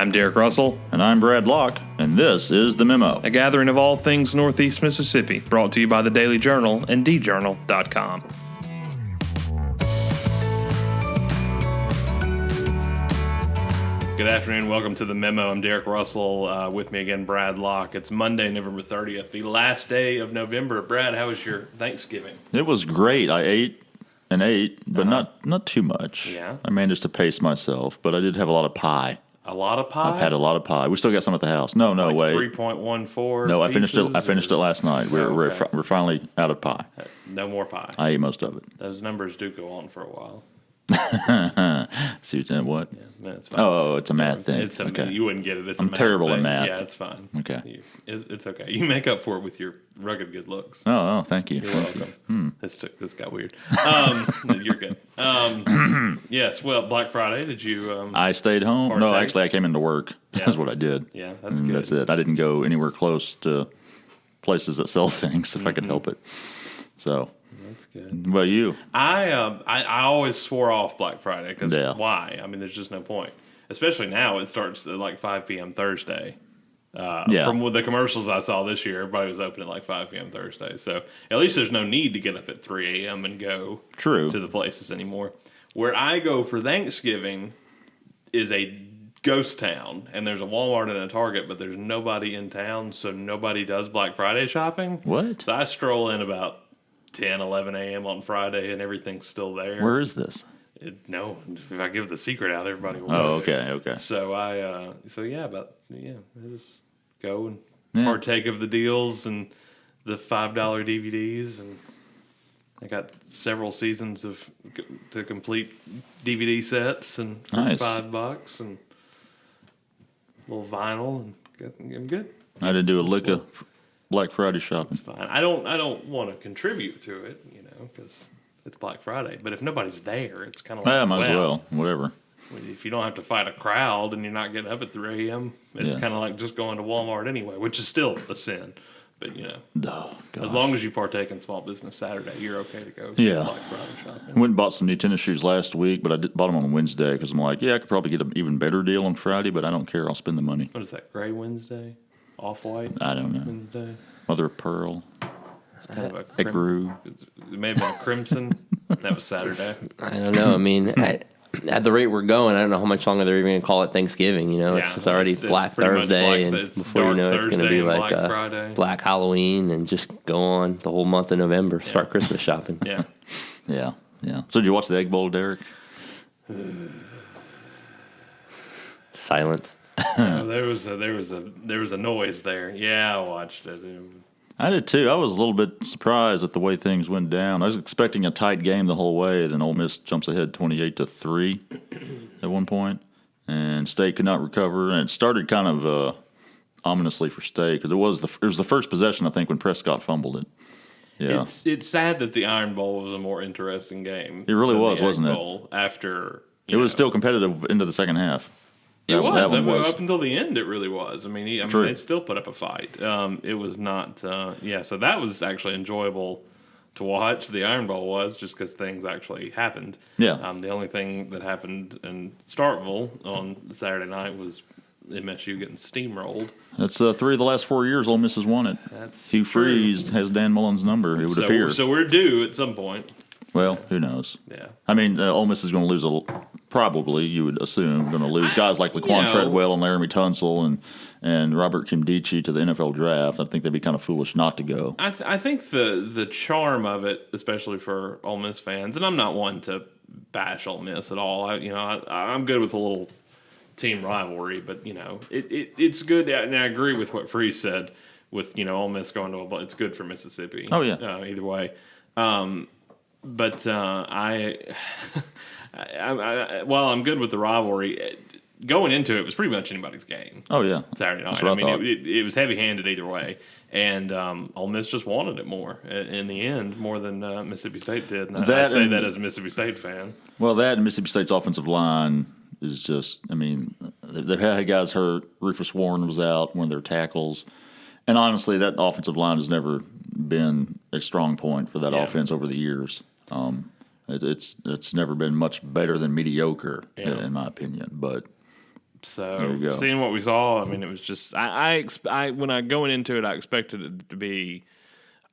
I'm Derek Russell. And I'm Brad Locke, and this is The Memo. A gathering of all things Northeast Mississippi, brought to you by the Daily Journal and djournal.com. Good afternoon. Welcome to The Memo. I'm Derek Russell. With me again, Brad Locke. It's Monday, November 30th, the last day of November. Brad, how was your Thanksgiving? It was great. I ate, but not too much. Yeah. I managed to pace myself, but I did have a lot of pie. A lot of pie? I've had a lot of pie. We still got some at the house. No, wait. 3.14 No, I pieces, finished it last night. We're finally out of pie. No more pie. I ate most of it. Those numbers do go on for a while. See what? Yeah, that's fine. Oh, it's a math thing. Okay. You wouldn't get it. It's a I'm math terrible thing. at math. Yeah, it's fine. Okay. It's okay. You make up for it with your rugged good looks. Oh, thank you. You're Thank welcome. You. This got weird. You're good. Yes. Well, Black Friday. Did you? I stayed home. partake? No, actually, I came into work. Yeah. That's what I did. Yeah, that's And good. That's it. I didn't go anywhere close to places that sell things if I could help it. So. That's good. What about you? I always swore off Black Friday because Yeah. why? I mean, there's just no point. Especially now, it starts at like 5 p.m. Thursday. Yeah. From the commercials I saw this year, everybody was open at like 5 p.m. Thursday. So at least there's no need to get up at 3 a.m. and go True. to the places anymore. Where I go for Thanksgiving is a ghost town, and there's a Walmart and a Target, but there's nobody in town, so nobody does Black Friday shopping. What? So I stroll in about 10, 11 a.m. on Friday, and everything's still there. Where is this? No, if I give the secret out, everybody will. Oh, know. okay. So I I just go and Yeah. partake of the deals and the $5 DVDs, and I got several seasons to complete DVD sets and for Nice. $5 and a little vinyl, and I'm good. I didn't do a lick of Black Friday shopping. It's fine. I don't want to contribute to it, because it's Black Friday. But if nobody's there, it's kind of like, Yeah, might as well. Whatever. If you don't have to fight a crowd and you're not getting up at 3 a.m., it's Yeah. kind of like just going to Walmart anyway, which is still a sin. But, Oh, as long as you partake in Small Business Saturday, you're okay to go Yeah. Black Friday shopping. I went and bought some new tennis shoes last week, but I bought them on Wednesday because I'm like, I could probably get an even better deal on Friday, but I don't care. I'll spend the money. What is that, Gray Wednesday? Off-White I don't know. Wednesday? Mother of Pearl. It's kind of a Ecru. It may have been a crimson. That was Saturday. I don't know. I mean, at the rate we're going, I don't know how much longer they're even going to call it Thanksgiving. It's already it's Black pretty much Thursday, Black- and it's before you Dark know it, it's going to Thursday be and like Black Friday. Black Halloween, and just go on the whole month of November. Start Christmas shopping. Yeah. Yeah. So did you watch the Egg Bowl, Derek? Silence. No, there was a noise there. Yeah, I watched it. I did too. I was a little bit surprised at the way things went down. I was expecting a tight game the whole way. Then Ole Miss jumps ahead 28-3 at one point, and State could not recover. And it started kind of ominously for State because it was the first possession, I think, when Prescott fumbled it. Yeah, It's sad that the Iron Bowl was a more interesting game. It really than was, the Egg wasn't it? Bowl after it was still competitive into the second half. It was. That one was. Up until the end. It really was. I mean, True. they still put up a fight. It was not. So that was actually enjoyable to watch. The Iron Bowl was just because things actually happened. Yeah. The only thing that happened in Starkville on Saturday night was MSU getting steamrolled. That's 3 of the last 4 years Ole Miss has won it. That's Hugh true. Freeze has Dan Mullen's number, it would appear. So we're due at some point. Well, who knows? Yeah. I mean, Ole Miss is going to lose probably, you would assume, going to lose guys like Laquan Treadwell and Laramie Tunsil and Robert Kimdichie to the NFL draft. I think they'd be kind of foolish not to go. I think the charm of it, especially for Ole Miss fans, and I'm not one to bash Ole Miss at all. I'm good with a little team rivalry, but it's good. And I agree with what Freeze said with Ole Miss going to it's good for Mississippi. Oh yeah, either way. But while I'm good with the rivalry, going into it was pretty much anybody's game. Oh yeah, Saturday night. That's what I thought. It was heavy-handed either way, and Ole Miss just wanted it more in the end, more than Mississippi State did. And I say that as a Mississippi State fan. Well, that and Mississippi State's offensive line is just. I mean, they've had guys hurt. Rufus Warren was out, one of their tackles, and honestly, that offensive line has never been a strong point for that offense over the years. It's never been much better than mediocre, in my opinion. But There So you go. seeing what we saw, I mean, it was just I when I going into it, I expected it to be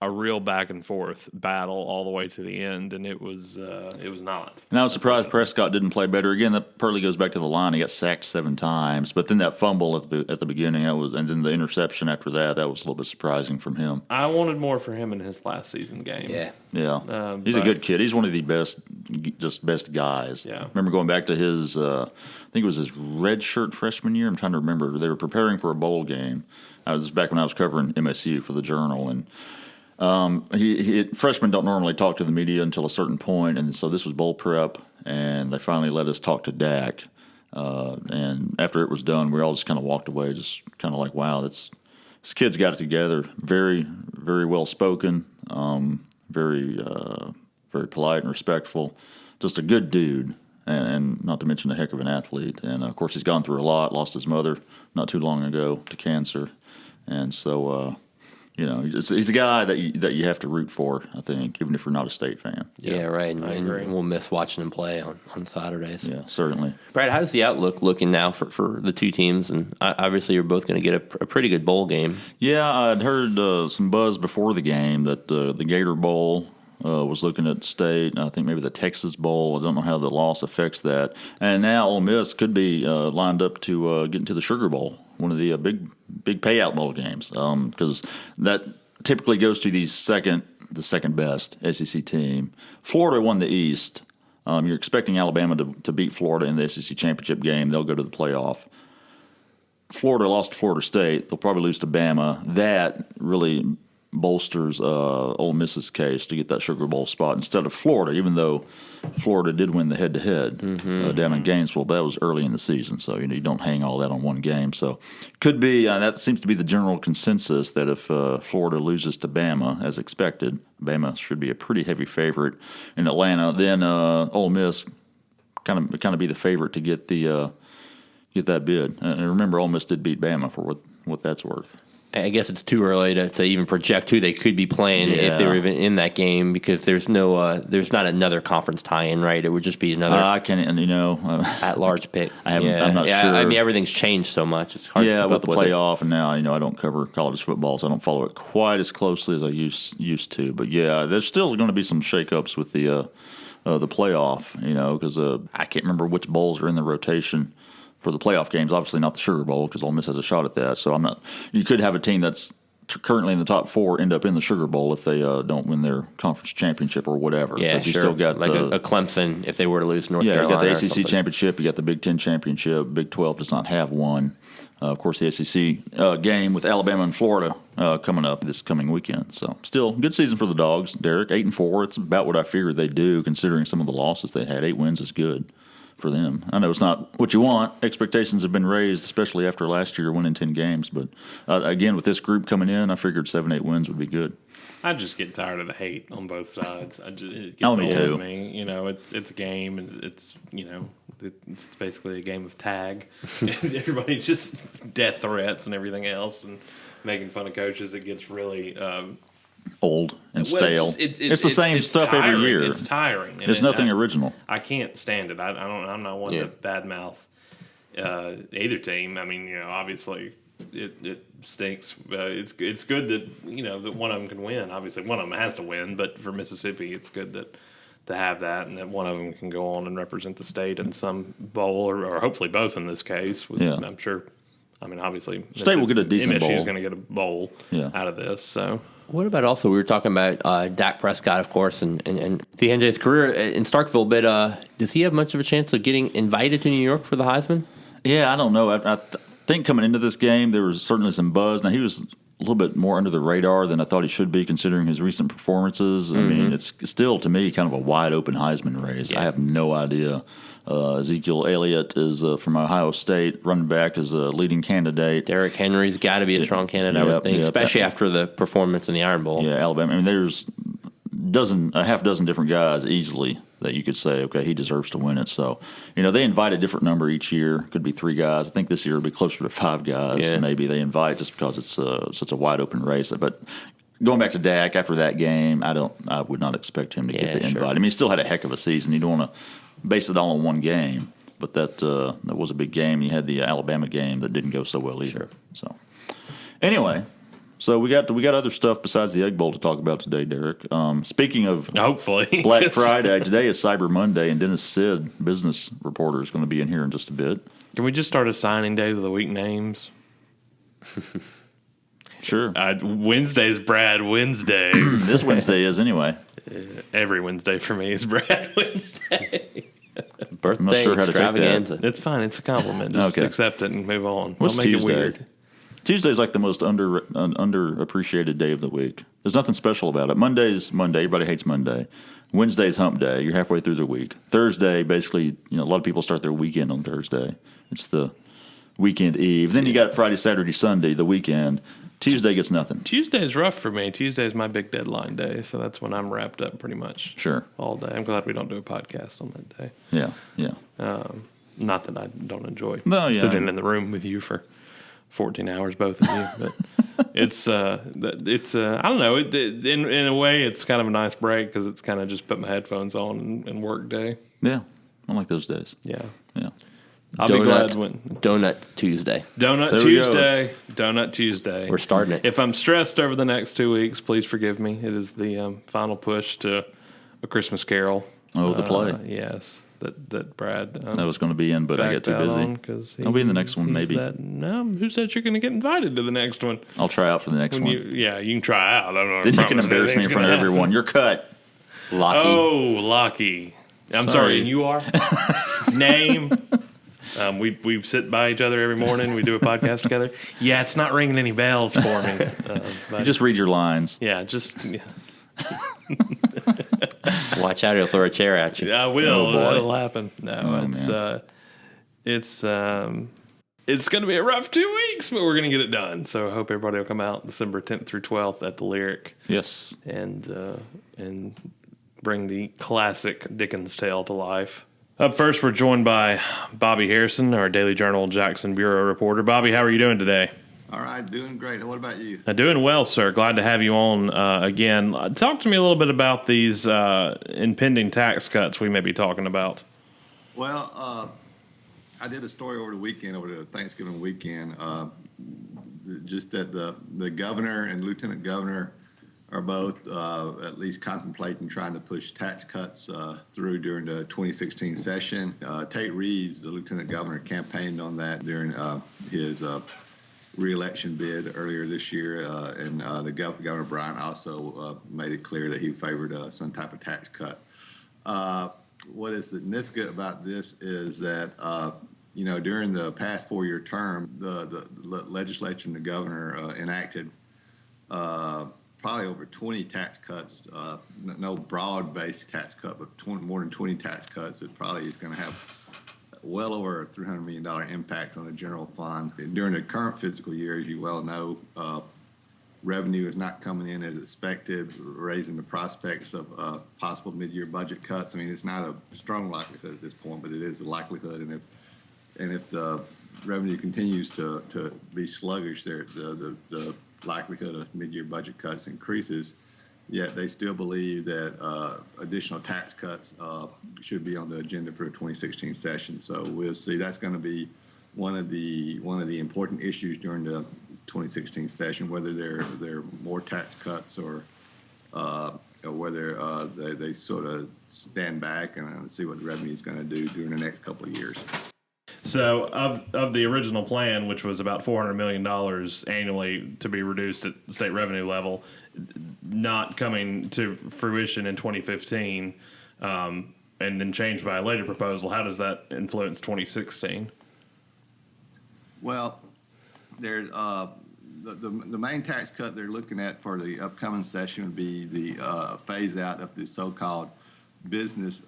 a real back and forth battle all the way to the end, and it was not. And I was surprised Prescott didn't play better. Again, that partly goes back to the line. He got sacked 7 times, but then that fumble at the beginning, and then the interception after that was a little bit surprising from him. I wanted more for him in his last season game. Yeah. He's a good kid. He's one of the best guys. Yeah. Remember going back to his, I think it was his redshirt freshman year. I'm trying to remember. They were preparing for a bowl game. I was back when I was covering MSU for the Journal, and freshmen don't normally talk to the media until a certain point, and so this was bowl prep, and they finally let us talk to Dak. And after it was done, we all just kind of walked away, just kind of like, wow, this kid's got it together. Very, very well spoken, very polite and respectful. Just a good dude, and not to mention a heck of an athlete. And of course, he's gone through a lot. Lost his mother not too long ago to cancer, and so. He's a guy that you have to root for, I think, even if you're not a State fan. Yeah, right. I agree. And we'll miss watching him play on Saturdays. Yeah, certainly. Brad, how's the outlook looking now for the two teams? And obviously, you're both going to get a pretty good bowl game. Yeah, I'd heard some buzz before the game that the Gator Bowl was looking at State, and I think maybe the Texas Bowl. I don't know how the loss affects that. And now Ole Miss could be lined up to get into the Sugar Bowl, one of the big payout bowl games, because that typically goes to the second best SEC team. Florida won the East. You're expecting Alabama to beat Florida in the SEC championship game. They'll go to the playoff. Florida lost to Florida State. They'll probably lose to Bama. That really bolsters Ole Miss's case to get that Sugar Bowl spot instead of Florida, even though Florida did win the head-to-head down in Gainesville. But that was early in the season, so you don't hang all that on one game. So could be that seems to be the general consensus that if Florida loses to Bama, as expected, Bama should be a pretty heavy favorite in Atlanta. Then Ole Miss kind of be the favorite to get that bid. And remember, Ole Miss did beat Bama for what that's worth. I guess it's too early to even project who they could be playing if they were even in that game, because there's not another conference tie-in, right? It would just be another at-large pick. I'm not sure. I mean, everything's changed so much. It's hard to keep with up the playoff, and now I don't cover college football, so I don't follow it quite as closely as I used to. But yeah, there's still going to be some shakeups with the playoff, because I can't remember which bowls are in the rotation for the playoff games. Obviously not the Sugar Bowl, because Ole Miss has a shot at that. So you could have a team that's currently in the top 4 end up in the Sugar Bowl if they don't win their conference championship or whatever. Yeah, you sure. Still got like a Clemson if they were to lose North Carolina. Yeah, you got the ACC championship, you got the Big Ten championship. Big 12 does not have one. Of course, the SEC game with Alabama and Florida coming up this coming weekend. So still, good season for the Dogs. Derek, 8-4. It's about what I figured they'd do, considering some of the losses they had. 8 wins is good for them. I know it's not what you want. Expectations have been raised, especially after last year winning 10 games. But again, with this group coming in, I figured 7-8 wins would be good. I just get tired of the hate on both sides. It gets old to me. It's a game, and it's basically a game of tag. Everybody's just death threats and everything else, and making fun of coaches. It gets really old and stale. It's the same stuff tiring. every year. It's tiring. There's nothing original. I can't stand it. I'm not one to badmouth either team. I mean, obviously it stinks. It's good that that one of them can win. Obviously, one of them has to win. But for Mississippi, it's good to have that, and that one of them can go on and represent the state in some bowl, or hopefully both in this case. I'm sure. I mean, obviously, State will get a decent bowl. MSU is going to get a bowl out of this. So. What about also, we were talking about Dak Prescott, of course, and the end of his career in Starkville, but does he have much of a chance of getting invited to New York for the Heisman? Yeah, I don't know. I think coming into this game, there was certainly some buzz. Now, he was a little bit more under the radar than I thought he should be, considering his recent performances. I mean, it's still, to me, kind of a wide-open Heisman race. Yeah. I have no idea. Ezekiel Elliott is from Ohio State. Running back is a leading candidate. Derrick Henry's got to be a strong candidate, I would think, especially after the performance in the Iron Bowl. Yeah, Alabama. I mean, there's a half dozen different guys easily that you could say, okay, he deserves to win it. So, they invite a different number each year. Could be 3 guys. I think this year it'll be closer to 5 guys. Yeah. Maybe they invite just because it's such a wide open race. But going back to Dak after that game, I would not expect him to get the invite. I mean, he still had a heck of a season. You don't want to base it all on one game. but that was a big game. You had the Alabama game that didn't go so well either. Sure. So anyway, so we got other stuff besides the Egg Bowl to talk about today, Derek. Speaking of hopefully Black Friday, today is Cyber Monday, and Dennis Seid, business reporter, is going to be in here in just a bit. Can we just start assigning days of the week names? Sure. Wednesday's Brad Wednesday. This Wednesday is anyway. Every Wednesday for me is Brad Wednesday. Birthday I'm not sure how to take extravaganza. It's fine. It's a compliment. Just Okay. accept it and move on. What's Don't make Tuesday? it weird. Tuesday's like the most underappreciated day of the week. There's nothing special about it. Monday's Monday. Everybody hates Monday. Wednesday's hump day. You're halfway through the week. Thursday, basically, a lot of people start their weekend on Thursday. It's the weekend eve. Then you got Friday, Saturday, Sunday, the weekend. Tuesday gets nothing. Tuesday's rough for me. Tuesday's my big deadline day, so that's when I'm wrapped up pretty much. Sure. All day. I'm glad we don't do a podcast on that day. Yeah. Not that I don't enjoy sitting in the room with you for 14 hours, both of you, but it's I don't know. In a way, it's kind of a nice break because it's kind of just put my headphones on and work day. Yeah. I like those days. Yeah. Yeah. I'll be glad when Donut Tuesday. Donut Tuesday. We're starting it. If I'm stressed over the next 2 weeks, please forgive me. It is the final push to A Christmas Carol. Oh, the play. Yes, that Brad. That was going to be in, but I got too busy. I'll be in the next one, maybe. No, who said you're going to get invited to the next one? I'll try out for the next one. You can try out. I don't know. Then you can embarrass me in front of everyone. You're cut. Lockie. Oh, Lockie. I'm sorry, and you are? Name. We sit by each other every morning. We do a podcast together. Yeah, it's not ringing any bells for me. You just read your lines. Yeah, Watch out, he'll throw a chair at you. I will. Oh, boy. It'll happen. No, it's going to be a rough 2 weeks, but we're going to get it done. So I hope everybody will come out December 10th through 12th at the Lyric. Yes. And bring the classic Dickens tale to life. Up first, we're joined by Bobby Harrison, our Daily Journal Jackson Bureau reporter. Bobby, how are you doing today? All right, doing great. What about you? Doing well, sir. Glad to have you on again. Talk to me a little bit about these impending tax cuts we may be talking about. Well, I did a story over the Thanksgiving weekend, just that the governor and lieutenant governor are both at least contemplating trying to push tax cuts through during the 2016 session. Tate Reeves, the lieutenant governor, campaigned on that during his re-election bid earlier this year, and the Governor Bryant also made it clear that he favored some type of tax cut. What is significant about this is that during the past 4-year term, the legislature and the governor enacted probably over 20 tax cuts, no broad-based tax cut, but more than 20 tax cuts that probably is going to have well over a $300 million impact on the general fund. During the current fiscal year, as you well know, revenue is not coming in as expected, raising the prospects of possible mid-year budget cuts. I mean, it's not a strong likelihood at this point, but it is a likelihood. And if the revenue continues to be sluggish, the likelihood of mid-year budget cuts increases. Yet they still believe that additional tax cuts should be on the agenda for the 2016 session. So we'll see. That's going to be one of the important issues during the 2016 session, whether there are more tax cuts or whether they sort of stand back and see what the revenue is going to do during the next couple of years. So of the original plan, which was about $400 million annually to be reduced at state revenue level, not coming to fruition in 2015, and then changed by a later proposal, how does that influence 2016? Well, there's the main tax cut they're looking at for the upcoming session would be the phase out of the so-called business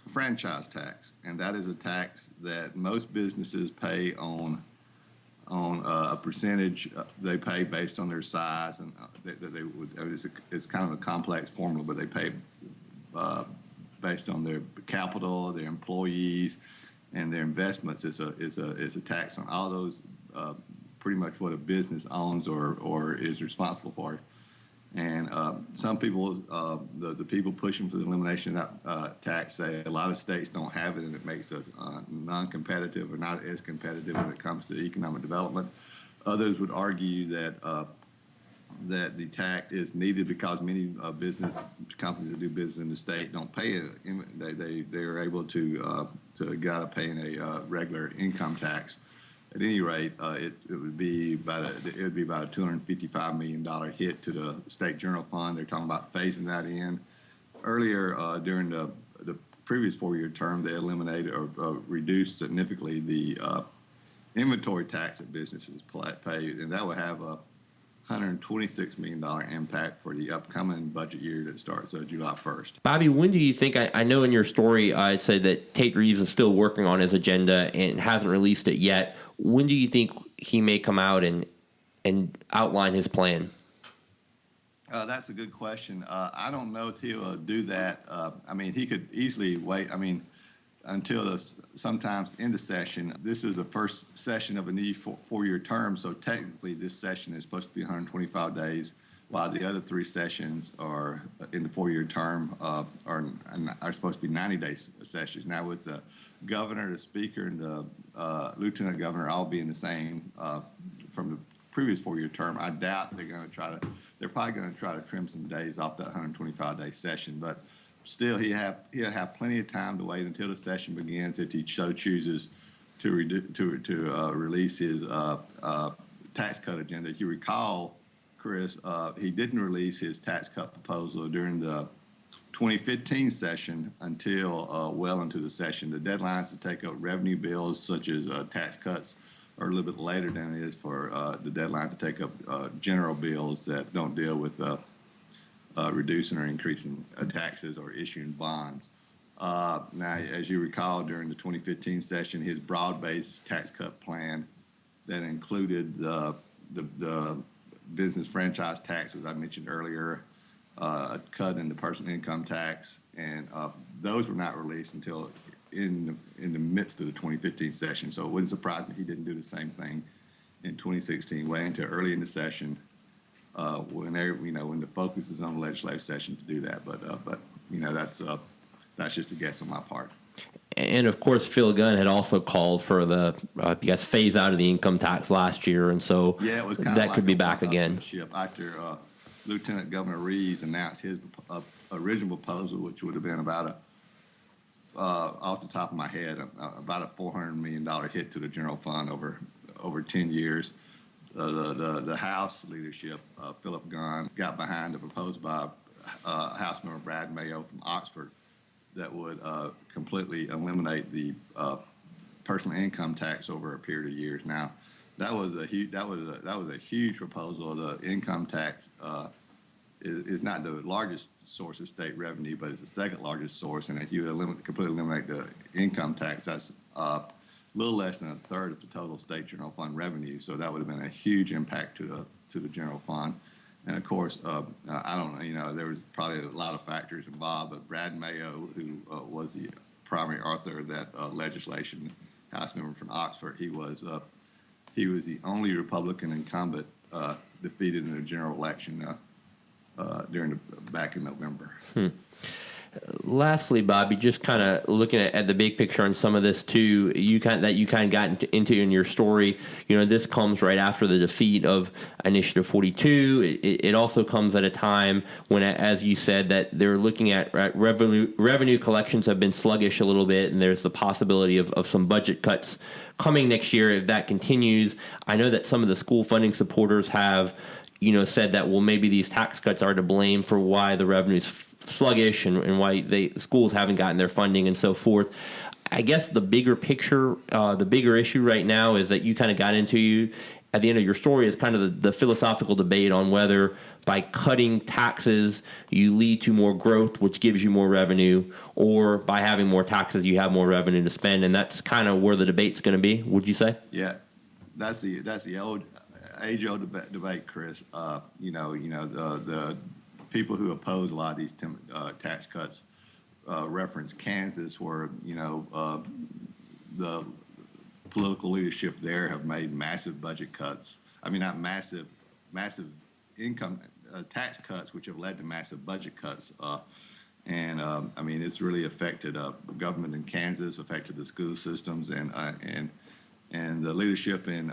franchise tax, and that is a tax that most businesses pay on a percentage they pay based on their size, and it's kind of a complex formula, but they pay based on their capital, their employees, and their investments. Is a tax on all those, pretty much what a business owns or is responsible for. And some people, the people pushing for the elimination of that tax say a lot of states don't have it, and it makes us non-competitive or not as competitive when it comes to economic development. Others would argue that that the tax is needed because many business companies that do business in the state don't pay it. They are able to get out of paying a regular income tax. At any rate, it would be about a $255 million hit to the state general fund. They're talking about phasing that in. Earlier, during the previous 4-year term, they eliminated or reduced significantly the inventory tax that businesses pay, and that would have a $126 million impact for the upcoming budget year that starts July 1st. Bobby, when do you think, I know in your story it said that Tate Reeves is still working on his agenda and hasn't released it yet. When do you think he may come out and outline his plan? That's a good question. I don't know if he'll do that. I mean, he could easily wait. I mean, until sometimes in the session. This is the first session of a new 4-year term, so technically this session is supposed to be 125 days, while the other 3 sessions are in the 4-year term are supposed to be 90-day sessions. Now, with the governor, the speaker, and the lieutenant governor all being the same from the previous 4-year term, I doubt they're probably going to try to trim some days off that 125-day session, but still, he'll have plenty of time to wait until the session begins if he so chooses to release his tax cut agenda. If you recall, Chris, he didn't release his tax cut proposal during the 2015 session until well into the session. The deadlines to take up revenue bills such as tax cuts are a little bit later than it is for the deadline to take up general bills that don't deal with reducing or increasing taxes or issuing bonds. Now, as you recall, during the 2015 session, his broad-based tax cut plan that included the business franchise tax, as I mentioned earlier, a cut in the personal income tax, and those were not released until in the midst of the 2015 session. So it wouldn't surprise me he didn't do the same thing in 2016, waiting until early in the session. When the focus is on the legislative session to do that, but that's just a guess on my part. And of course, Phil Gunn had also called for the phase out of the income tax last year, and so it was that could be back again. After Lieutenant Governor Reeves announced his original proposal, which would have been about off the top of my head, about a $400 million hit to the general fund over 10 years. The House leadership, Philip Gunn, got behind the proposal by House member Brad Mayo from Oxford that would completely eliminate the personal income tax over a period of years. Now, that was a huge proposal. The income tax is not the largest source of state revenue, but it's the second largest source. And if you completely eliminate the income tax, that's a little less than a third of the total state general fund revenue. So that would have been a huge impact to the general fund. And of course, I don't know, there was probably a lot of factors involved, but Brad Mayo, who was the primary author of that legislation, House member from Oxford, he was the only Republican incumbent defeated in the general election back in November. Lastly, Bobby, just kind of looking at the big picture on some of this too, you kind of got into in your story. This comes right after the defeat of Initiative 42. It also comes at a time when, as you said, that they're looking at revenue collections have been sluggish a little bit, and there's the possibility of some budget cuts coming next year if that continues. I know that some of the school funding supporters have, said that, well, maybe these tax cuts are to blame for why the revenue's sluggish and why schools haven't gotten their funding and so forth. I guess the bigger picture, the bigger issue right now is that you kind of got into at the end of your story is kind of the philosophical debate on whether by cutting taxes you lead to more growth, which gives you more revenue, or by having more taxes you have more revenue to spend, and that's kind of where the debate's going to be. Would you say? Yeah, that's the old age-old debate, Chris. The people who oppose a lot of these tax cuts reference Kansas, where the political leadership there have made massive budget cuts. I mean, not massive income tax cuts, which have led to massive budget cuts. And I mean, it's really affected government in Kansas, affected the school systems, and the leadership in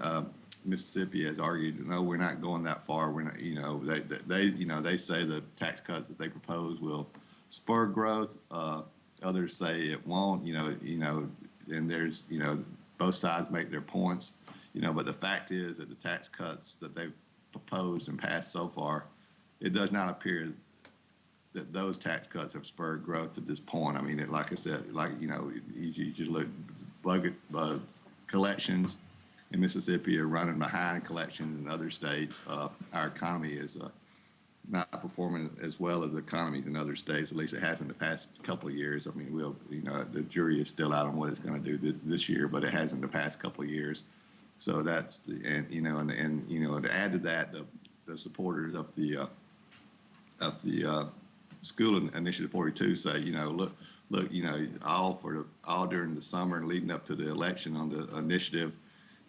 Mississippi has argued, no, we're not going that far. We're not, they say the tax cuts that they propose will spur growth. Others say it won't. And there's both sides make their points. But the fact is that the tax cuts that they've proposed and passed so far, it does not appear that those tax cuts have spurred growth to this point. I mean, like I said, you just look, collections in Mississippi are running behind collections in other states. Our economy is not performing as well as economies in other states. At least it has in the past couple of years. I mean, the jury is still out on what it's going to do this year, but it has in the past couple of years. So that's to add to that, the supporters of the School Initiative 42 say, look, all during the summer and leading up to the election on the initiative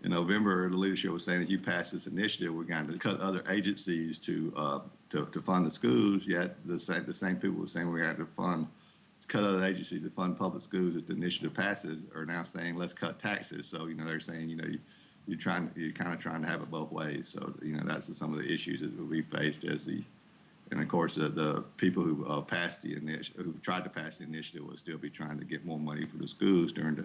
in November, the leadership was saying, if you pass this initiative, we're going to cut other agencies to fund the schools. Yet the same people were saying we're going to cut other agencies to fund public schools if the initiative passes, are now saying let's cut taxes. So they're saying you're kind of trying to have it both ways. So that's some of the issues that will be faced and of course, the people who who tried to pass the initiative will still be trying to get more money for the schools during the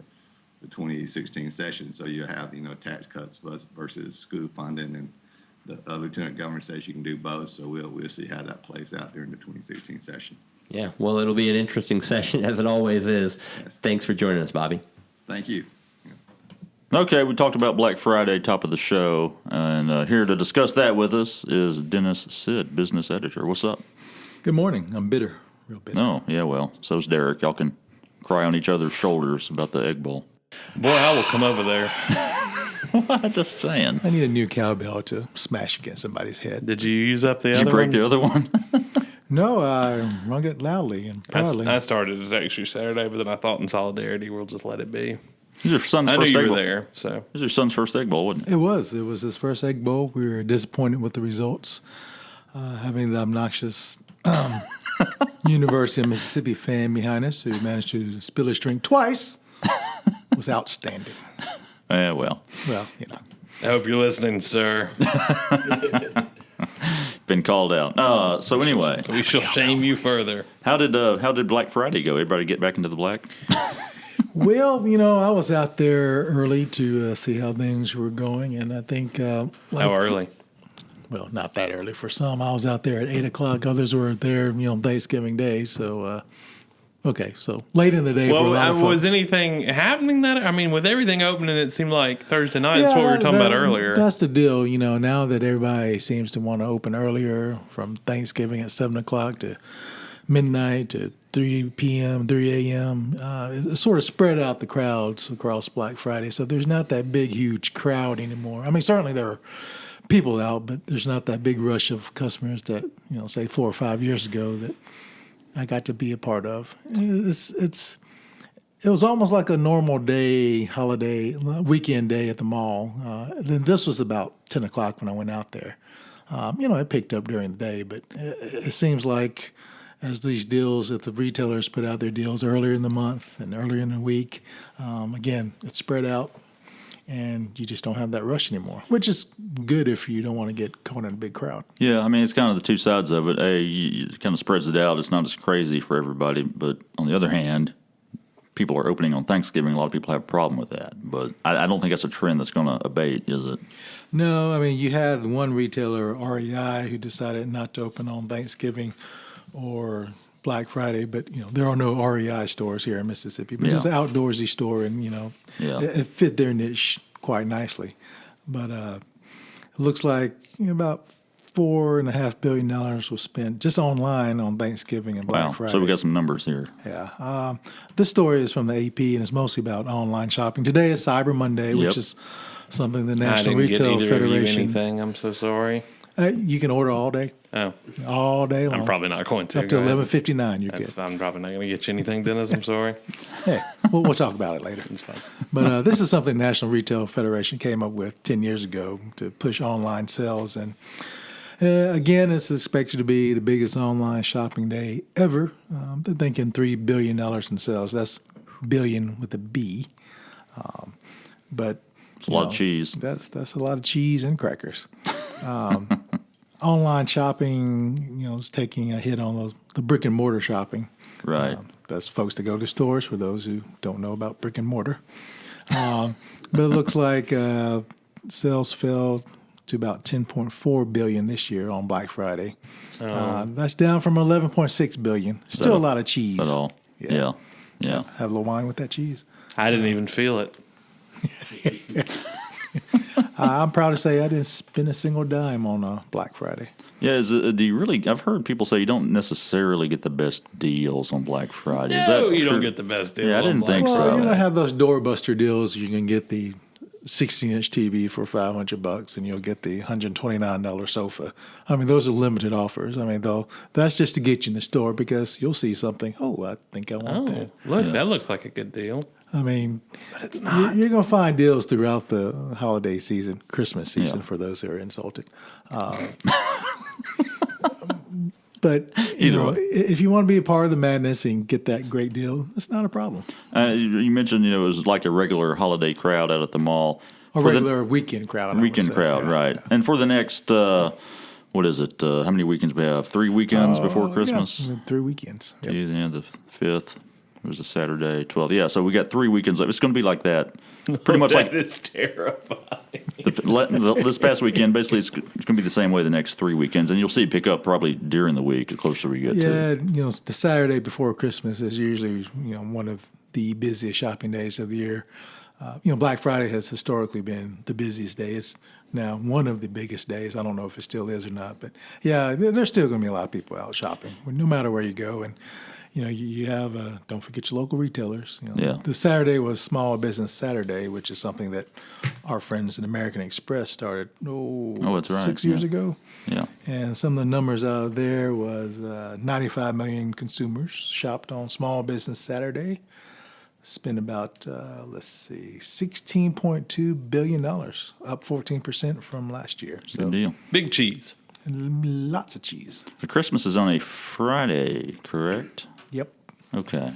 2016 session. So you have tax cuts versus school funding, and the lieutenant governor says you can do both. So we'll see how that plays out during the 2016 session. Yeah, well, it'll be an interesting session as it always is. Yes. Thanks for joining us, Bobby. Thank you. Okay, we talked about Black Friday, top of the show, and here to discuss that with us is Dennis Seid, business editor. What's up? Good morning. I'm bitter, real bitter. Oh, yeah, well, so's Derek. Y'all can cry on each other's shoulders about the Egg Bowl. Boy, I will come over there. Just saying. I need a new cowbell to smash against somebody's head. Did you use up the other one? Did you break the other one? No, I rung it loudly and proudly. I started it actually Saturday, but then I thought in solidarity we'll just let it be. This is your son's I first knew Egg you were Bowl. there, so. This is your son's first Egg Bowl, wasn't it? It was. It was his first Egg Bowl. We were disappointed with the results. Having the obnoxious University of Mississippi fan behind us who managed to spill his drink twice was outstanding. Yeah, well. Well, I hope you're listening, sir. Been called out. So anyway. We shall shame you further. How did Black Friday go? Everybody get back into the black? Well, I was out there early to see how things were going, and I think How early? Well, not that early for some. I was out there at 8 o'clock. Others were there, Thanksgiving Day. So, so late in the day for a lot of folks. Was anything happening with everything opening, it seemed like Thursday night. That's what we were talking about earlier. That's the deal. Now that everybody seems to want to open earlier, from Thanksgiving at 7 o'clock to midnight to 3 p.m., 3 a.m., it sort of spread out the crowds across Black Friday. So there's not that big, huge crowd anymore. I mean, certainly there are people out, but there's not that big rush of customers that, say 4 or 5 years ago that I got to be a part of. It was almost like a normal day, holiday, weekend day at the mall. Then this was about 10 o'clock when I went out there. It picked up during the day, but it seems like as these deals, if the retailers put out their deals earlier in the month and earlier in the week, again, it's spread out. And you just don't have that rush anymore, which is good if you don't want to get caught in a big crowd. Yeah, I mean, it's kind of the two sides of it. It kind of spreads it out. It's not as crazy for everybody. But on the other hand, people are opening on Thanksgiving. A lot of people have a problem with that. But I don't think that's a trend that's going to abate, is it? No, I mean, you had one retailer, REI, who decided not to open on Thanksgiving or Black Friday, but there are no REI stores here in Mississippi. But it's an outdoorsy store, and it fit their niche quite nicely. But it looks like about $4.5 billion was spent just online on Thanksgiving and Black Friday. So we got some numbers here. Yeah, this story is from the AP, and it's mostly about online shopping. Today is Cyber Monday, which is something the National Retail Federation. Anything. I'm so sorry. You can order all day. Oh, all day long. I'm probably not going to. Up to 11:59, you're good. I'm probably not going to get you anything, Dennis. I'm sorry. Hey, we'll talk about it later. It's fine. But this is something the National Retail Federation came up with 10 years ago to push online sales. And Again, it's expected to be the biggest online shopping day ever. They're thinking $3 billion in sales. That's billion with a B. But It's a lot of cheese. That's a lot of cheese and crackers. Online shopping, is taking a hit on the brick and mortar shopping. Right. That's folks that go to stores. For those who don't know about brick and mortar, but it looks like sales fell to about 10.4 billion this year on Black Friday. That's down from 11.6 billion. Still a lot of cheese. At all. Yeah. Have a little wine with that cheese. I didn't even feel it. I'm proud to say I didn't spend a single dime on Black Friday. Yeah, do you really? I've heard people say you don't necessarily get the best deals on Black Friday. Is No, that you true? don't get the best deal. Yeah, I didn't think Well, so. you don't have those doorbuster deals. You can get the 16-inch TV for $500, and you'll get the $129 sofa. I mean, those are limited offers. I mean, that's just to get you in the store because you'll see something. Oh, I think I want that. Look, that looks like a good deal. I mean, But it's not. you're going to find deals throughout the holiday season, Christmas season for those who are insulted. But Either way. if you want to be a part of the madness and get that great deal, it's not a problem. You mentioned it was like a regular holiday crowd out at the mall. A regular weekend crowd. I would Weekend say. crowd, Yeah, right? yeah. And for the next, what is it? How many weekends we have? 3 weekends before Christmas. Yeah, 3 weekends. Yep. Yeah, the 5th. It was a Saturday, 12th. Yeah, so we got 3 weekends. It's going to be like that. Pretty much like That is terrifying. this past weekend. Basically, it's going to be the same way the next 3 weekends, and you'll see it pick up probably during the week, the closer we get to. Yeah, the Saturday before Christmas is usually one of the busiest shopping days of the year. Black Friday has historically been the busiest day. It's now one of the biggest days. I don't know if it still is or not, but yeah, there's still going to be a lot of people out shopping, no matter where you go. And you have don't forget your local retailers. Yeah. The Saturday was Small Business Saturday, which is something that our friends at American Express started. That's right, 6 years ago. Yeah. And some of the numbers out there was 95 million consumers shopped on Small Business Saturday. Spent about, $16.2 billion, up 14% from last year. So Good deal. Big cheese. lots of cheese. The Christmas is on a Friday, correct? Yep. Okay.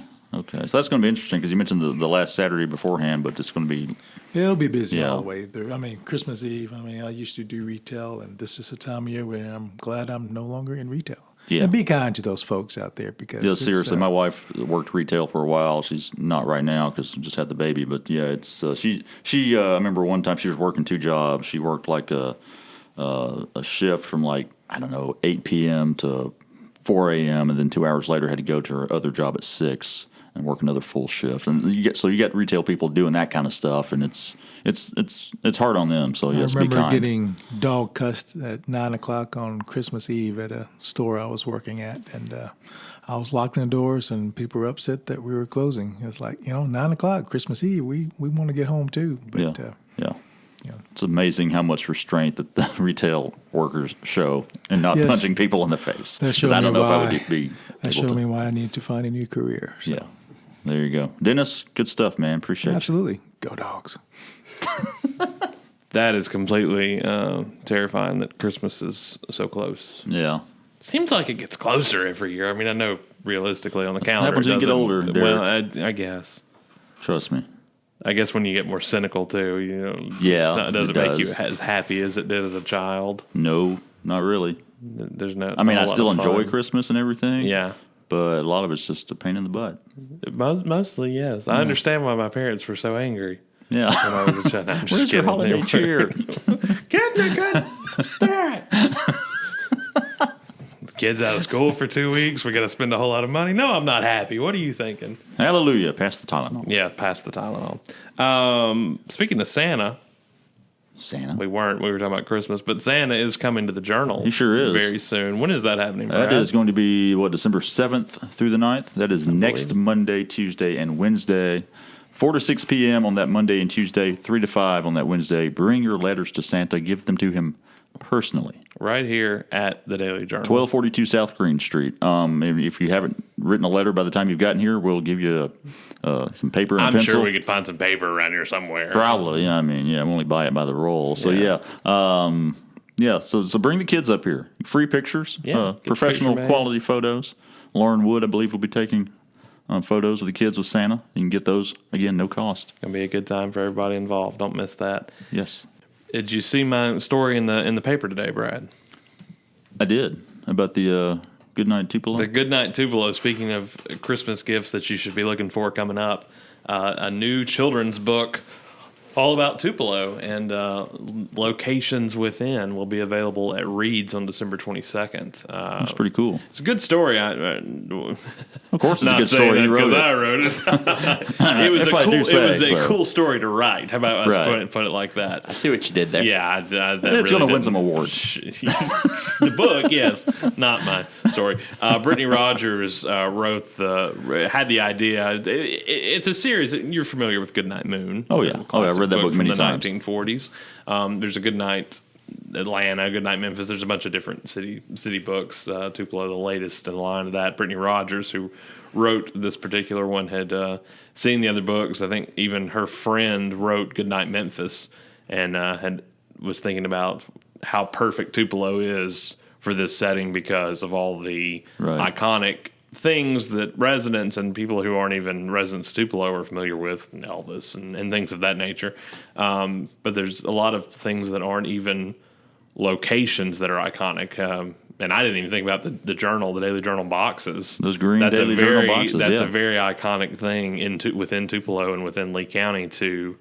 So that's going to be interesting because you mentioned the last Saturday beforehand, but it's going to be It'll be busy Yeah. all the way through. I mean, Christmas Eve, I used to do retail, and this is a time of year where I'm glad I'm no longer in retail. Yeah. And be kind to those folks out there because Yeah, seriously, my wife worked retail for a while. She's not right now because she just had the baby. But yeah, it's she. I remember one time she was working 2 jobs. She worked like a shift from 8 p.m. to 4 a.m. and then 2 hours later had to go to her other job at 6 and work another full shift. And you get retail people doing that kind of stuff, and it's hard on them. So I yes, be remember kind. getting dog cussed at 9 o'clock on Christmas Eve at a store I was working at, and I was locked in the doors, and people were upset that we were closing. It was like 9 o'clock Christmas Eve. We want to get home too, but Yeah. It's amazing how much restraint that the retail workers show and not Yes. punching people in the face. That 'Cause showed I don't me know if I why. would be That able showed to. me why I need to find a new career. So, Yeah. There you go. Dennis, good stuff, man. Appreciate it. absolutely. Go Dogs. That is completely terrifying that Christmas is so close. Yeah. Seems like it gets closer every year. I mean, I know realistically on the calendar. happens when you get doesn't- older, Well, I guess. Trust me. I guess when you get more cynical too, Yeah, it doesn't it make you does. as happy as it did as a child. No, not really. There's no. I mean, not I a lot still of enjoy fun. Christmas and everything. Yeah, But a lot of it's just a pain in the butt. mostly yes. I understand why my parents were so angry Yeah. when I was a child. I'm just Where's your kidding. holiday They were- cheer? Get the good spirit. Kids out of school for 2 weeks. We got to spend a whole lot of money. No, I'm not happy. What are you thinking? Hallelujah. Pass the Tylenol. Yeah, pass the Tylenol. Speaking of Santa, Santa. we were talking about Christmas, but Santa is coming to the Journal. He sure is. Very soon. When is that happening, That Brad? is going to be, December 7th through the 9th? That is next Monday, Tuesday, and Wednesday. 4 to 6 p.m. on that Monday and Tuesday, 3 to 5 on that Wednesday. Bring your letters to Santa. Give them to him personally. Right here at the Daily Journal. 1242 South Green Street. If you haven't written a letter by the time you've gotten here, we'll give you some paper and a I'm pencil. sure we could find some paper around here somewhere. Probably. I mean, we'll only buy it by the roll. So, yeah. Yeah, so bring the kids up here. Free pictures, Yeah, get professional picture made. quality photos. Lauren Wood, I believe, will be taking photos of the kids with Santa. You can get those, again, no cost. Gonna be a good time for everybody involved. Don't miss that. Yes, Did you see my story in the paper today, Brad? I did. About the Goodnight Tupelo. The Goodnight Tupelo. Speaking of Christmas gifts that you should be looking for coming up, a new children's book all about Tupelo and locations within will be available at Reed's on December 22nd. That's pretty cool. It's a good story. Of course, it's a Not good saying story. that You wrote because it. I wrote it. It was If a I cool. do It say was a so. cool story to write. How about us Right. put it like that? I see what you did there. Yeah, that It's really going to win didn't- some awards. The book, yes, not my story. Brittany Rogers had the idea. It's a series. You're familiar with Goodnight Moon? Oh, yeah. Oh, yeah, I've read that book from many the times. 1940s. There's a Goodnight Atlanta, Goodnight Memphis. There's a bunch of different city books. Tupelo, the latest in the line of that. Brittany Rogers, who wrote this particular one, had seen the other books. I think even her friend wrote Goodnight Memphis, and was thinking about how perfect Tupelo is for this setting because of all the Right. iconic things that residents and people who aren't even residents of Tupelo are familiar with, Elvis and things of that nature. But there's a lot of things that aren't even locations that are iconic. And I didn't even think about the Journal, the Daily Journal boxes. Those green Daily Journal boxes, That's yeah. a very iconic thing within Tupelo and within Lee County to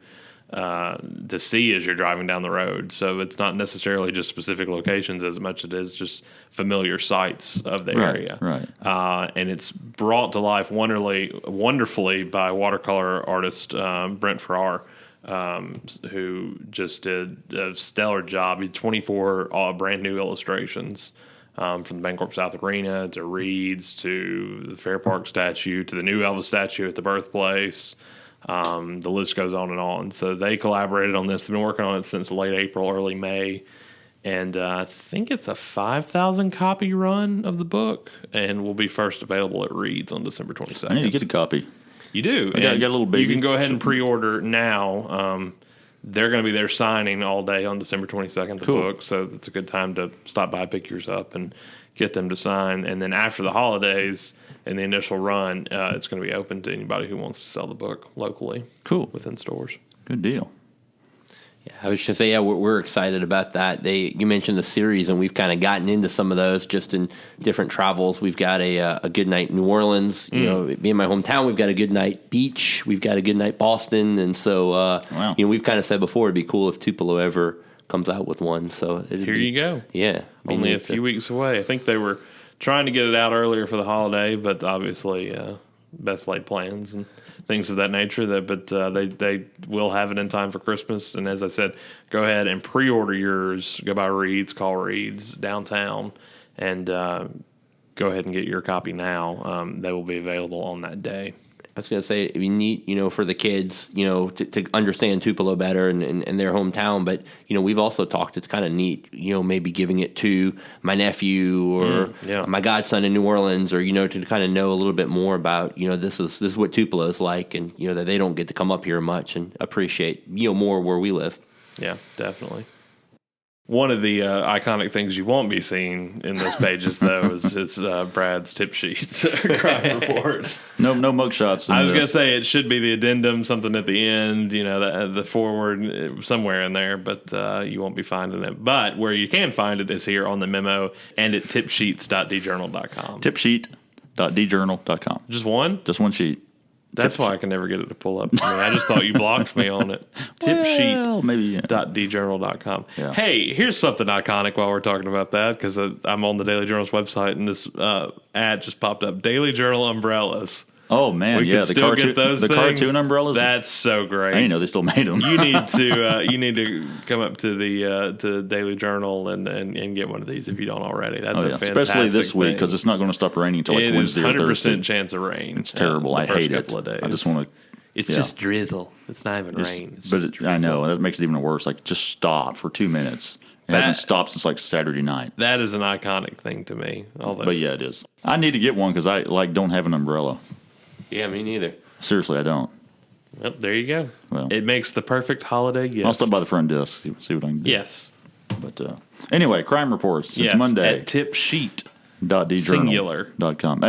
see as you're driving down the road. So it's not necessarily just specific locations as much as it is just familiar sites of the Right, area. right. And it's brought to life wonderfully by watercolor artist Brent Farrar, who just did a stellar job. He had 24 brand new illustrations. From the Bancorp South Arena to Reed's to the Fair Park statue to the new Elvis statue at the birthplace. The list goes on and on. So they collaborated on this. They've been working on it since late April, early May. And I think it's a 5,000 copy run of the book and will be first available at Reed's on December 22nd. I need to get a copy. You do. I got a little baby. You can go ahead and pre-order now. They're going to be there signing all day on December 22nd, the Cool. book. So it's a good time to stop by, pick yours up, and get them to sign. And then after the holidays and the initial run, it's going to be open to anybody who wants to sell the book locally. Cool. Within stores. Good deal. Yeah, I was just say, yeah, we're excited about that. You mentioned the series, and we've kind of gotten into some of those just in different travels. We've got a Goodnight New Orleans. You know, being my hometown, we've got a Goodnight Beach. We've got a Goodnight Boston, and so Wow. you know, we've kind of said before it'd be cool if Tupelo ever comes out with one. So Here you go. Yeah, be Only a neat to- few weeks away. I think they were trying to get it out earlier for the holiday, but obviously best laid plans and things of that nature. They will have it in time for Christmas. And as I said, go ahead and pre-order yours. Go by Reed's, call Reed's downtown, and go ahead and get your copy now. They will be available on that day. I was going to say it'd be neat, you know, for the kids, you know, to understand Tupelo better and their hometown. But, you know, we've also talked, it's kind of neat, you know, maybe giving it to my nephew or yeah. my godson in New Orleans, or, you know, to kind of know a little bit more about, you know, this is what Tupelo's like, and, you know, that they don't get to come up here much and appreciate, you know, more where we live. Yeah, definitely. One of the iconic things you won't be seeing in those pages, though, is Brad's tip sheet crime reports. No mugshots. I was going to say it should be the addendum, something at the end, you know, the forward somewhere in there, but you won't be finding it. But where you can find it is here on the Memo and at tipsheets.djournal.com. Tipsheet.djournal.com. Just one? Just one sheet. That's why I can never get it to pull up. I mean, I just thought you blocked me on it. Well, maybe, yeah. Tipsheet.djournal.com. Yeah. Hey, here's something iconic while we're talking about that, because I'm on the Daily Journal's website, and this ad just popped up. Daily Journal umbrellas. Oh, man, We yeah. could still get those things. Cartoon umbrellas. That's so great. I didn't know they still made them. You need to come up to the Daily Journal and get one of these if you don't already. That's Oh, a yeah. fantastic Especially this week, thing. because it's not going to stop raining until like It is Wednesday or 100% Thursday. chance of rain. It's terrible. the I first hate it. couple of days. I just want to. It's yeah. just drizzle. It's not even rain. It's just I know, and that makes it even worse. Like, just stop for 2 minutes. It hasn't stopped since like Saturday night. That is an iconic thing to me. Although, But yeah, it is. I need to get one because I don't have an umbrella. Yeah, me neither. Seriously, I don't. well, there you go. Well. It makes the perfect holiday gift. I'll stop by the front desk, see what I can do. Yes. But anyway, crime reports. It's Yes, Monday. at tipsheet. .djournal.com.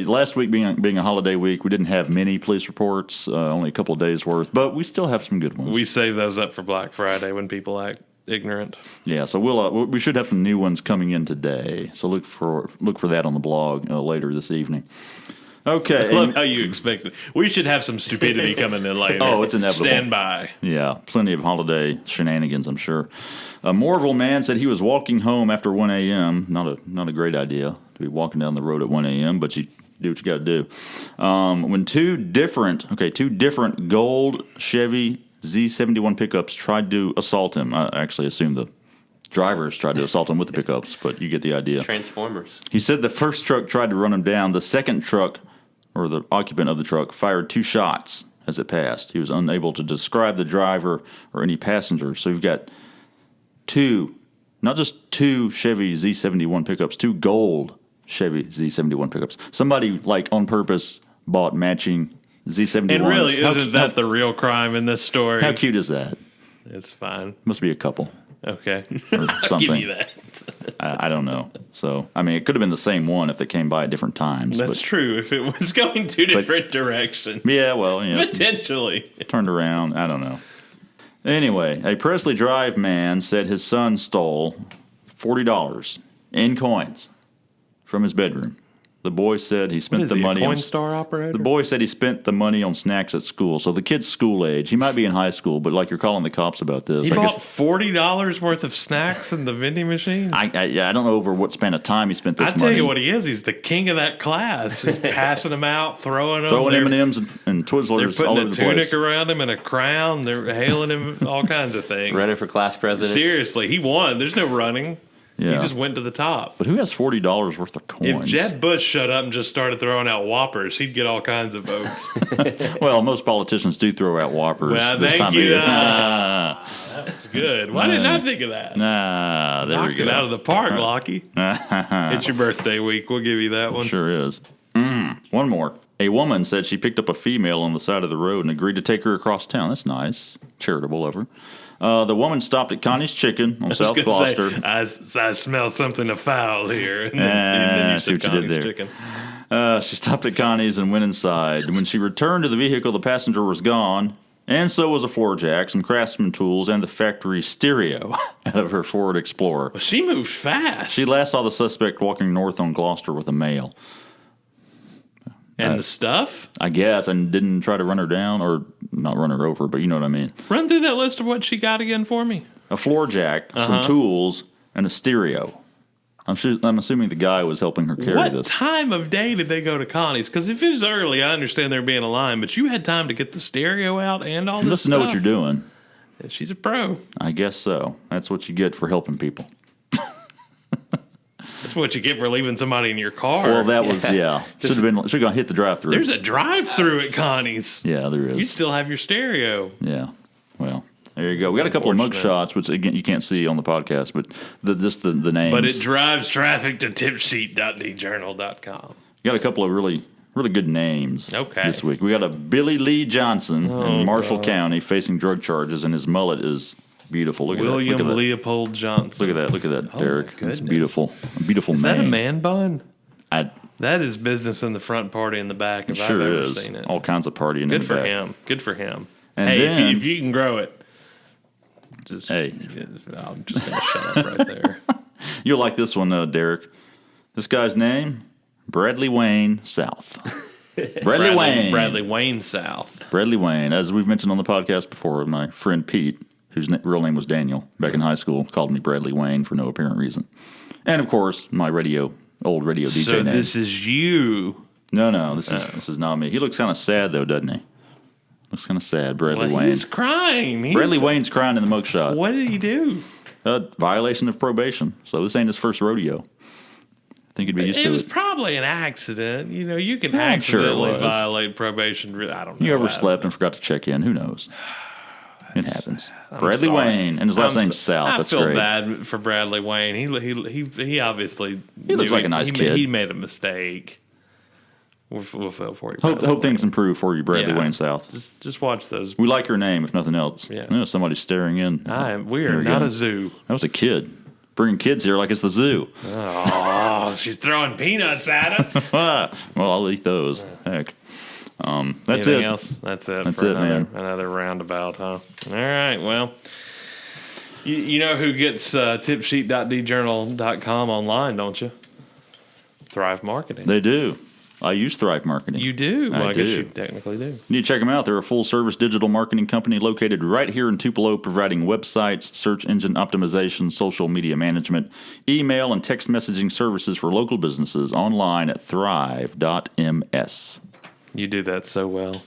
Last week being a holiday week, we didn't have many police reports, only a couple of days worth, but we still have some good ones. We save those up for Black Friday when people act ignorant. Yeah, so we should have some new ones coming in today. So look for that on the blog later this evening. Okay. I love how you expect it. We should have some stupidity coming in later. Oh, it's inevitable. Stand by. Yeah, plenty of holiday shenanigans, I'm sure. A Moorville man said he was walking home after 1 a.m. Not a great idea to be walking down the road at 1 a.m., but you do what you got to do. When two different gold Chevy Z71 pickups tried to assault him. I actually assume the drivers tried to assault him with the pickups, but you get the idea. Transformers. He said the first truck tried to run him down. The second truck, or the occupant of the truck, fired 2 shots as it passed. He was unable to describe the driver or any passengers. So you've got not just two Chevy Z71 pickups, 2 gold Chevy Z71 pickups. Somebody, on purpose, bought matching Z71s. And really, isn't that the real crime in this story? How cute is that? It's fine. Must be a couple. Okay. Or I'll something. give you that. I don't know. So, it could have been the same one if they came by at different times. That's true. If it was going 2 different directions. Yeah, well, Potentially. turned around. I don't know. Anyway, a Presley Drive man said his son stole $40 in coins from his bedroom. The boy said he spent What is the he, money a on Coinstar operator? The boy said he spent the money on snacks at school. So the kid's school age. He might be in high school, but you're calling the cops about this. He I bought guess, $40 worth of snacks in the vending machine? I don't know over what span of time he spent this I money. tell you what he is. He's the king of that class. He's passing them out, throwing them. Throwing M&Ms and They're Twizzlers all putting over a the tunic place. around him and a crown. They're hailing him all kinds of things. Ready for class president. Seriously, he won. There's no running. Yeah. He just went to the top. But who has $40 worth of coins? If Jeb Bush shut up and just started throwing out Whoppers, he'd get all kinds of votes. Well, most politicians do throw out Whoppers Well, this thank time you. of year. That's good. Why didn't I think of that? Nah, there Knocked we go. it out of the park, Lockie. It's your birthday week. We'll give you that one. Sure is. One more. A woman said she picked up a female on the side of the road and agreed to take her across town. That's nice. Charitable of her. The woman stopped at Connie's Chicken on South Gonna Gloucester. say, I smell something foul here. And then you see said what you did Connie's there. Chicken. She stopped at Connie's and went inside. When she returned to the vehicle, the passenger was gone, and so was a floor jack, some Craftsman tools, and the factory stereo out of her Ford Explorer. She moved fast. She last saw the suspect walking north on Gloucester with a male. And the stuff? I guess, and didn't try to run her down, or not run her over, but you know what I mean. Run through that list of what she got again for me. A floor jack, some tools, and a stereo. I'm assuming the guy was helping her carry What this. time of day did they go to Connie's? Because if it was early, I understand there being a line, but you had time to get the stereo out and all this Let's stuff. know what you're doing. She's a pro. I guess so. That's what you get for helping people. That's what you get for leaving somebody in your car. Well, that was, should have gone hit the drive-through. There's a drive-through at Connie's. Yeah, there is. You still have your stereo. Yeah. Well, there you go. We got a couple of mug unfortunate. shots, which again you can't see on the podcast, but just the names. But it drives traffic to tipsheet.djournal.com. We got a couple of really good names this week. We got a Billy Lee Johnson in Marshall County facing drug charges, and his mullet is beautiful. Look at that. William Look at that. Leopold Johnson. Look at that, Derek. It's goodness. beautiful. A beautiful Is name. that a man bun? It That is business in the front, party in the back, if sure I've ever is. seen it. All kinds of partying in Good the for back. him. Good for him. And hey, then- if you can grow it, just Hey. I'm just going to shut up right there. You'll like this one, Derek. This guy's name, Bradley Wayne South. Bradley Wayne. Bradley Wayne South. Bradley Wayne. As we've mentioned on the podcast before, my friend Pete, whose real name was Daniel, back in high school, called me Bradley Wayne for no apparent reason. And, of course, my old radio DJ So name. this is you. No, this is not me. He looks kind of sad, though, doesn't he? Looks kind of sad, Bradley Well, Wayne. he's crying. Bradley Wayne's crying in the mugshot. What did he do? Violation of probation. So this ain't his first rodeo. I think he'd be used It to was it. probably an accident. You know, you can Yeah, I'm sure it accidentally was. violate probation. I don't know. You overslept and forgot to check in. Who knows? It happens. I'm Bradley sorry. Wayne, and his last name's South. I That's feel great. bad for Bradley Wayne. He obviously He looks knew like a nice kid. He made a mistake. We'll feel for you. Hope Bradley things Wayne. improve for you, Bradley Yeah. Wayne South. Just watch those. We like your name, if nothing else. Yeah. Somebody's staring in. We Here are we not go. a zoo. That was a kid. bringing kids here like it's the zoo. Oh, she's throwing peanuts at us. Well, I'll eat those. Heck. That's Anything it. else? That's it. That's for it, man. Another roundabout, huh? All right. Well, you know who gets tipsheet.djournal.com online, don't you? Thrive Marketing. They do. I use Thrive Marketing. You do? Well, I guess do. you technically do. You need to check them out. They're a full-service digital marketing company located right here in Tupelo, providing websites, search engine optimization, social media management, email, and text messaging services for local businesses online at thrive.ms. You do that so well.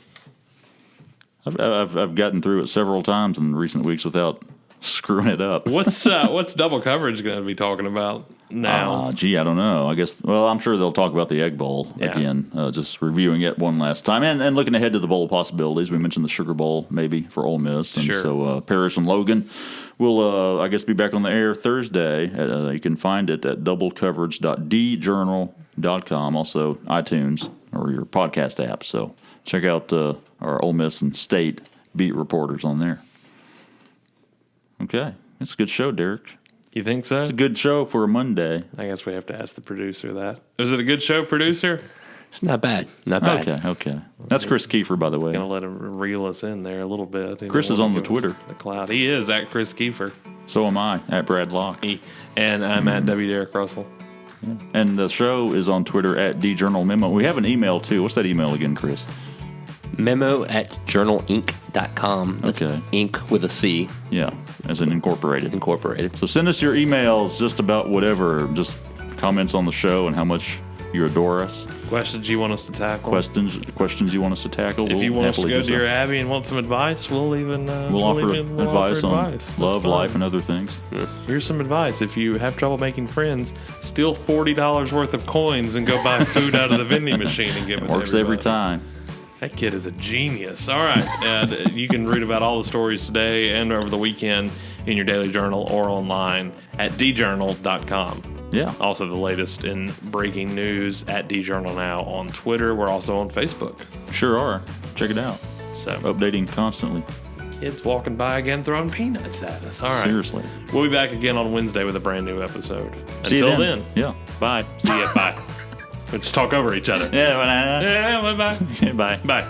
I've gotten through it several times in recent weeks without screwing it up. What's double coverage going to be talking about now? I don't know. I guess, well, I'm sure they'll talk about the Egg Bowl Yeah. again, just reviewing it one last time and looking ahead to the bowl possibilities. We mentioned the Sugar Bowl maybe for Ole Miss. And Sure. so Parrish and Logan will, I guess, be back on the air Thursday. You can find it at doublecoverage.djournal.com, also iTunes or your podcast app. So check out our Ole Miss and State beat reporters on there. Okay. It's a good show, Derek. You think so? It's a good show for a Monday. I guess we have to ask the producer that. Is it a good show, producer? It's not bad. Not bad. Okay. That's Chris Kiefer, by the way. Gonna let him reel us in there a little bit. Chris is on the Twitter. The cloud. He is at Chris Kiefer. So am I, at Brad Locke. And I'm at W. Derek Russell. And the show is on Twitter at DJournalMemo. We have an email, too. What's that email again, Chris? Memo at journalinc.com. That's Okay. Inc with a C, Yeah, as in incorporated. incorporated. So send us your emails just about whatever, just comments on the show and how much you adore us. Questions you want us to tackle. Questions you want us to tackle. If you want us to happily go do to your so. Abbey and want some advice, we'll We'll offer even advice on That's love, fine. life, and other things. Here's some advice. If you have trouble making friends, steal $40 worth of coins and go buy food out of the vending machine and give it to Works every everybody. time. That kid is a genius. All right. And you can read about all the stories today and over the weekend in your daily journal or online at djournal.com. Yeah. Also, the latest in breaking news at djournal now on Twitter. We're also on Facebook. Sure are. Check it out. So, Updating constantly. kids walking by again throwing peanuts at us. All right. Seriously. We'll be back again on Wednesday with a brand new episode. See you Until then, Yeah. Bye. see ya. Bye. Let's talk over each other. Yeah. Yeah, bye. Bye. Bye.